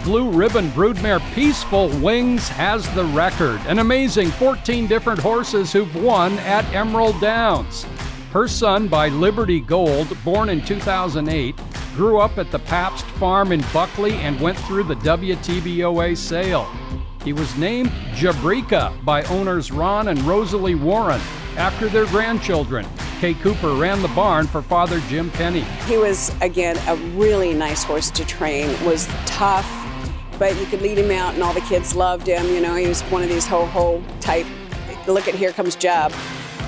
Blue Ribbon broodmare Peaceful Wings has the record. An amazing 14 different horses who've won at Emerald Downs. Her son by Liberty Gold, born in 2008, grew up at the Pabst Farm in Buckley and went through the WTBOA sale. He was named Jebrica by owners Ron and Rosalie Warren after their grandchildren. Kay Cooper ran the barn for Father Jim Penny. He was, again, a really nice horse to train. Was tough, but you could lead him out and all the kids loved him. You know, he was one of these ho-ho type, look at here comes Jeb.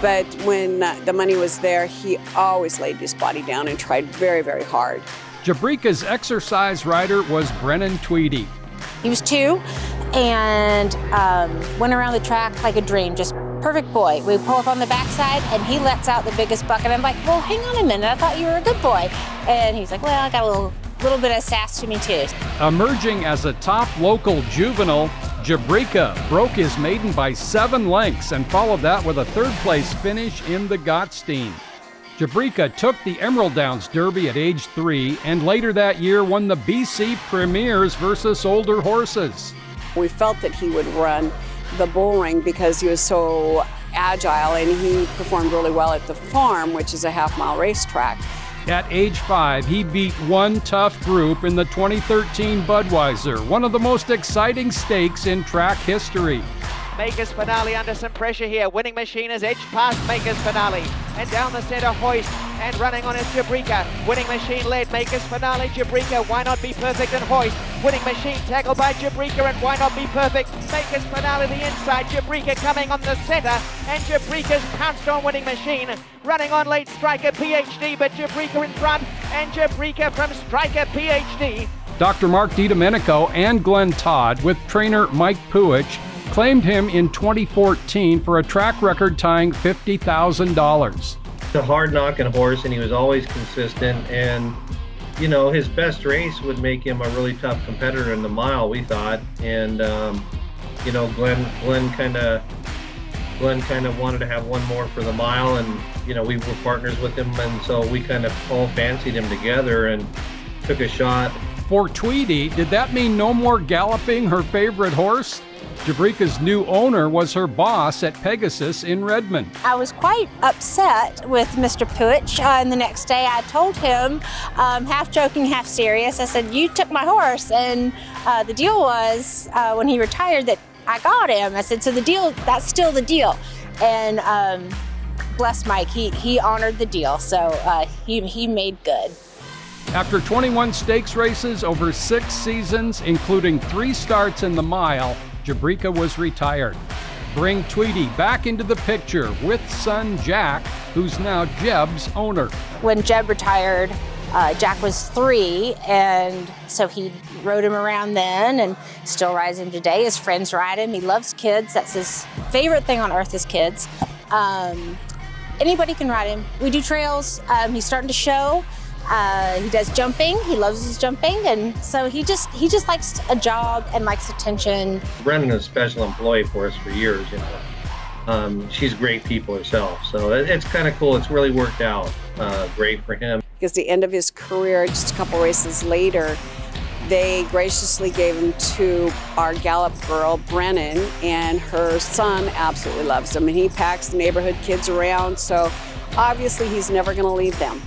But when the money was there, he always laid his body down and tried very, very hard. Jebrica's exercise rider was Brennan Tweedy. He was 2 and went around the track like a dream, just perfect boy. We pull up on the backside and he lets out the biggest buck. And I'm like, well, hang on a minute, I thought you were a good boy. And he's like, well, I got a little bit of sass to me too. Emerging as a top local juvenile, Jebrica broke his maiden by 7 lengths and followed that with a 3rd place finish in the Gottstein. Jebrica took the Emerald Downs Derby at age 3 and later that year won the BC Premiers versus older horses. We felt that he would run the bull ring because he was so agile and he performed really well at the farm, which is a half-mile racetrack. At age 5, he beat one tough group in the 2013 Budweiser, one of the most exciting stakes in track history. Maker's Finale under some pressure here. Winning Machine has edged past Maker's Finale. And down the center, Hoist. And running on is Jebrica. Winning Machine led Maker's Finale. Jebrica, Why Not Be Perfect and Hoist. Winning Machine tackled by Jebrica and Why Not Be Perfect. Maker's Finale the inside. Jebrica coming on the center. And Jebrica's pounced on Winning Machine. Running on late Striker PhD, but Jebrica in front. And Jebrica from Striker PhD. Dr. Mark DiDomenico and Glenn Todd, with trainer Mike Puich, claimed him in 2014 for a track record tying $50,000. A hard-knocking horse, and he was always consistent. And you know, his best race would make him a really tough competitor in the mile, we thought. And you know, Glenn kind of wanted to have one more for the mile, and you know, we were partners with him, and so we kind of all fancied him together and took a shot. For Tweedy, did that mean no more galloping her favorite horse? Jebrica's new owner was her boss at Pegasus in Redmond. I was quite upset with Mr. Puich, and the next day I told him, half joking, half serious, I said, you took my horse, and the deal was, when he retired, that I got him. I said, so the deal, that's still the deal. And bless Mike, he honored the deal, so he made good. After 21 stakes races over 6 seasons, including 3 starts in the mile, Jebrica was retired. Bring Tweedy back into the picture with son Jack, who's now Jeb's owner. When Jeb retired, Jack was 3, and so he rode him around then and still rides him today. His friends ride him. He loves kids. That's his favorite thing on earth is kids. Anybody can ride him. We do trails. He's starting to show. He does jumping. He loves his jumping, and so he just likes a job and likes attention. Brennan is a special employee for us for years. You know, she's great people herself, so it's kind of cool. It's really worked out great for him. Because the end of his career, just a couple races later, they graciously gave him to our Gallop girl, Brennan, and her son absolutely loves him, and he packs the neighborhood kids around. So obviously, he's never going to leave them.